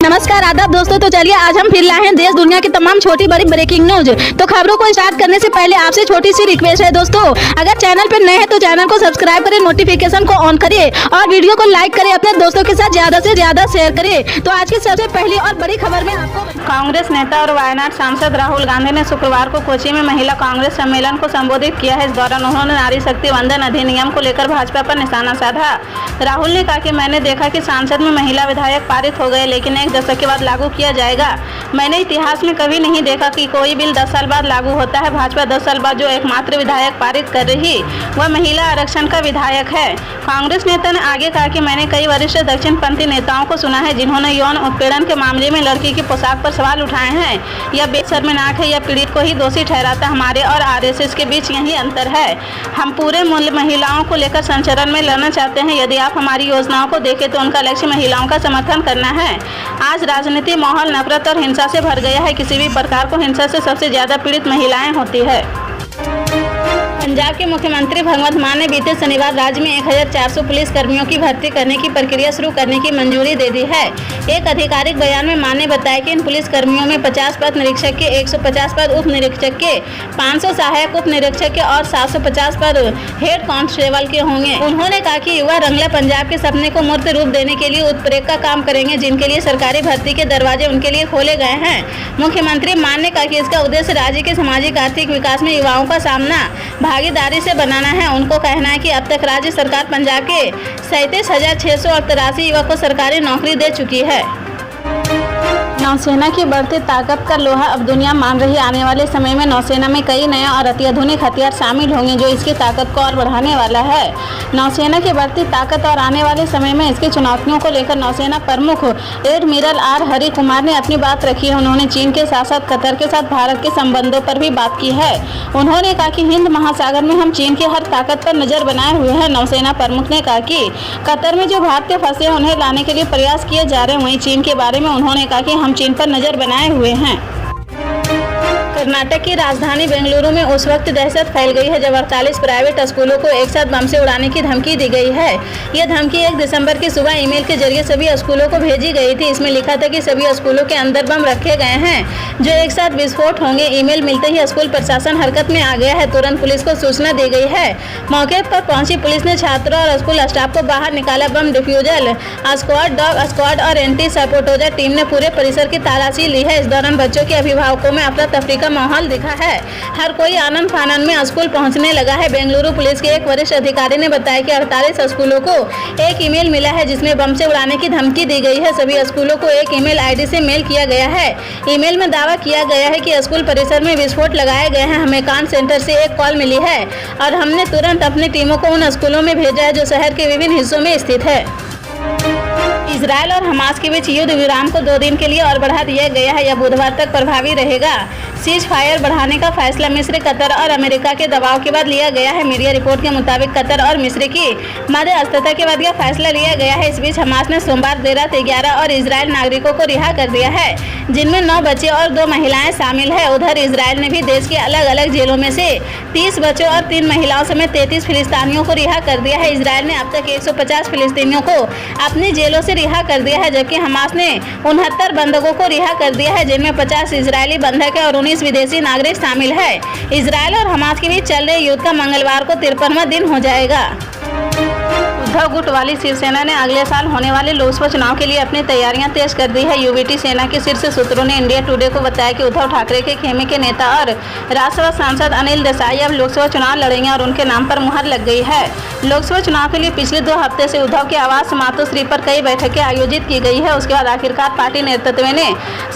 नमस्कार आदाब दोस्तों। तो चलिए आज हम फिर लाए हैं देश दुनिया की तमाम छोटी बड़ी ब्रेकिंग न्यूज। तो खबरों को स्टार्ट करने से पहले आपसे छोटी सी रिक्वेस्ट है दोस्तों, अगर चैनल पर नए हैं तो चैनल को सब्सक्राइब करें, नोटिफिकेशन को ऑन करिए और वीडियो को लाइक करें, अपने दोस्तों के साथ ज्यादा से ज्यादा शेयर करें। तो आज की सबसे पहली और बड़ी खबर में आपको कांग्रेस नेता और वायनाड सांसद राहुल गांधी ने शुक्रवार को कोची में महिला कांग्रेस सम्मेलन को संबोधित किया है। इस दौरान उन्होंने नारी शक्ति वंदन अधिनियम को लेकर भाजपा पर निशाना साधा। राहुल ने कहा कि मैंने देखा कि संसद में महिला विधायक पारित हो गए, लेकिन 1 दशक के बाद लागू किया जाएगा। मैंने इतिहास में कभी नहीं देखा कि कोई बिल 10 साल बाद लागू होता है। भाजपा 10 साल बाद जो एकमात्र विधायक पारित कर रही वह महिला आरक्षण का विधायक है। कांग्रेस नेता ने आगे कहा कि मैंने कई वरिष्ठ दक्षिणपंथी नेताओं को सुना है जिन्होंने यौन उत्पीड़न के मामले में लड़की की पोशाक पर सवाल उठाए हैं। यह बेशर्मनाक है, यह पीड़ित को ही दोषी ठहराता। हमारे और आरएसएस के बीच यही अंतर है। हम पूरे महिलाओं को लेकर संचरण में लड़ना चाहते हैं। यदि आप हमारी योजनाओं को देखें तो उनका लक्ष्य महिलाओं का समर्थन करना है। आज राजनीति माहौल नफरत और हिंसा से भर गया है। किसी भी प्रकार को हिंसा से सबसे ज्यादा पीड़ित महिलाएं होती है। पंजाब के मुख्यमंत्री भगवंत मान ने बीते शनिवार राज्य में 1400 पुलिस कर्मियों की भर्ती करने की प्रक्रिया शुरू करने की मंजूरी दे दी है। एक आधिकारिक बयान में मान ने बताया कि इन पुलिस कर्मियों में 50 पद निरीक्षक के, 150 पद उप निरीक्षक के, 500 सहायक उप निरीक्षक के और 750 पद हेड कांस्टेबल के होंगे। उन्होंने कहा कि युवा रंगला पंजाब के सपने को मूर्त रूप देने के लिए उत्प्रेरक का काम करेंगे, जिनके लिए सरकारी भर्ती के दरवाजे उनके लिए खोले गए हैं। मुख्यमंत्री मान ने कहा कि इसका उद्देश्य राज्य के सामाजिक आर्थिक विकास में युवाओं का सामना भागीदारी से बनाना है। उनको कहना है कि अब तक राज्य सरकार पंजाब के 37,683 युवक को सरकारी नौकरी दे चुकी है। नौसेना की बढ़ती ताकत का लोहा अब दुनिया मान रही है। आने वाले समय में नौसेना में कई नए और अत्याधुनिक हथियार शामिल होंगे जो इसकी ताकत को और बढ़ाने वाला है। नौसेना की बढ़ती ताकत और आने वाले समय में इसकी चुनौतियों को लेकर नौसेना प्रमुख एडमिरल आर हरि कुमार ने अपनी बात रखी है। उन्होंने चीन के साथ साथ कतर के साथ भारत के संबंधों पर भी बात की है। उन्होंने कहा कि हिंद महासागर में हम चीन की हर ताकत पर नजर बनाए हुए हैं। नौसेना प्रमुख ने कहा कि कतर में जो भारतीय फंसे हैं उन्हें लाने के लिए प्रयास किए जा रहे हैं। वहीं चीन के बारे में उन्होंने कहा कि हम चीन पर नजर बनाए हुए हैं। कर्नाटक की राजधानी बेंगलुरु में उस वक्त दहशत फैल गई है जब 48 प्राइवेट स्कूलों को एक साथ बम से उड़ाने की धमकी दी गई है। यह धमकी 1 दिसंबर की सुबह ईमेल के जरिए सभी स्कूलों को भेजी गई थी। इसमें लिखा था कि सभी स्कूलों के अंदर बम रखे गए हैं जो एक साथ विस्फोट होंगे। ईमेल मिलते ही स्कूल प्रशासन हरकत में आ गया है। तुरंत पुलिस को सूचना दी गई है। मौके पर पहुंची पुलिस ने छात्रों और स्कूल स्टाफ को बाहर निकाला। बम डिफ्यूजल स्क्वाड, डॉग स्क्वाड और एंटी सैबोटेज टीम ने पूरे परिसर की तलाशी ली है। इस दौरान बच्चों के अभिभावकों में अफरा तफरी का माहौल दिखा है। हर कोई आनंद फानन में स्कूल पहुंचने लगा है। बेंगलुरु पुलिस के एक वरिष्ठ अधिकारी ने बताया कि 48 स्कूलों को एक ईमेल मिला है जिसमें बम से उड़ाने की धमकी दी गई है। सभी स्कूलों को एक ईमेल आईडी से मेल किया गया है। ईमेल में दावा किया गया है कि स्कूल परिसर में विस्फोट लगाए गए हैं। हमें कान सेंटर से एक कॉल मिली है और हमने तुरंत अपनी टीमों को उन स्कूलों में भेजा है जो शहर के विभिन्न हिस्सों में स्थित है। इजरायल और हमास के बीच युद्ध विराम को 2 दिन के लिए और बढ़ा दिया गया है। यह बुधवार तक प्रभावी रहेगा। सीज फायर बढ़ाने का फैसला मिस्र, कतर और अमेरिका के दबाव के बाद लिया गया है। मीडिया रिपोर्ट के मुताबिक कतर और मिस्र की मध्यस्थता के बाद यह फैसला लिया गया है। इस बीच हमास ने सोमवार देर रात 11 और इजरायल नागरिकों को रिहा कर दिया है, जिनमें 9 बच्चे और 2 महिलाएं शामिल है। उधर इजरायल ने भी देश के अलग अलग जेलों में से 30 बच्चों और 3 महिलाओं समेत 33 फिलिस्तीनियों को रिहा कर दिया है। इजरायल ने अब तक 150 फिलिस्तीनियों को अपनी जेलों से रिहा कर दिया है, जबकि हमास ने 69 बंधकों को रिहा कर दिया है, जिनमें 50 इजरायली बंधक है और 19 विदेशी नागरिक शामिल है। इजरायल और हमास के बीच चल रहे युद्ध का मंगलवार को 53वां दिन हो जाएगा। उद्धव गुट वाली शिवसेना ने अगले साल होने वाले लोकसभा चुनाव के लिए अपनी तैयारियां तेज कर दी है। यूवीटी सेना के शीर्ष सूत्रों ने इंडिया टुडे को बताया कि उद्धव ठाकरे के खेमे के नेता और राज्यसभा सांसद अनिल देसाई अब लोकसभा चुनाव लड़ेंगे और उनके नाम पर मुहर लग गई है। लोकसभा चुनाव के लिए पिछले 2 हफ्ते से उद्धव के आवास मातोश्री पर कई बैठकें आयोजित की गई है। उसके बाद आखिरकार पार्टी नेतृत्व ने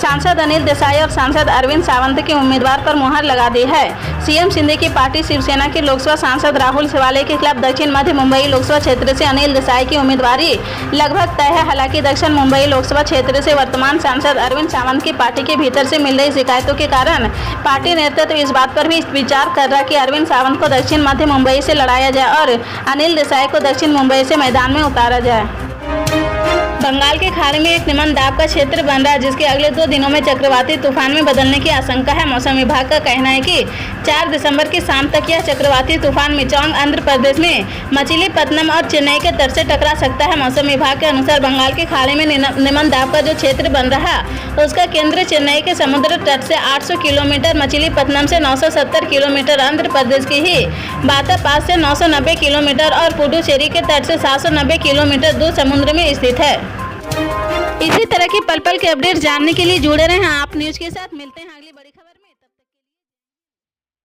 सांसद अनिल देसाई और सांसद अरविंद सावंत के उम्मीदवार पर मुहर लगा दी है। सीएम शिंदे की पार्टी शिवसेना के लोकसभा सांसद राहुल शिवाले के खिलाफ दक्षिण मध्य मुंबई लोकसभा क्षेत्र से अनिल देसाई की उम्मीदवारी लगभग तय है। हालांकि दक्षिण मुंबई लोकसभा क्षेत्र से वर्तमान सांसद अरविंद सावंत की पार्टी के भीतर से मिल रही शिकायतों के कारण पार्टी नेतृत्व इस बात पर भी विचार कर रहा है कि अरविंद सावंत को दक्षिण मध्य मुंबई से लड़ाया जाए और अनिल देसाई को दक्षिण मुंबई से मैदान में उतारा जाए। बंगाल की खाड़ी में एक निम्न दाब का क्षेत्र बन रहा है, जिसके अगले 2 दिनों में चक्रवाती तूफान में बदलने की आशंका है। मौसम विभाग का कहना है कि 4 दिसंबर की शाम तक यह चक्रवाती तूफान मिचोंग आंध्र प्रदेश में मछलीपट्टनम और चेन्नई के तट से टकरा सकता है। मौसम विभाग के अनुसार बंगाल की खाड़ी में निम्न दाब का जो क्षेत्र बन रहा है उसका केंद्र चेन्नई के समुद्र तट से 800 किलोमीटर, मछलीपट्टनम से 970 किलोमीटर, आंध्र प्रदेश की ही बातापास से 990 किलोमीटर और पुडुचेरी के तट से 790 किलोमीटर दूर समुद्र में स्थित है। इसी तरह की पल पल के अपडेट जानने के लिए जुड़े रहें आप न्यूज के साथ। मिलते हैं अगले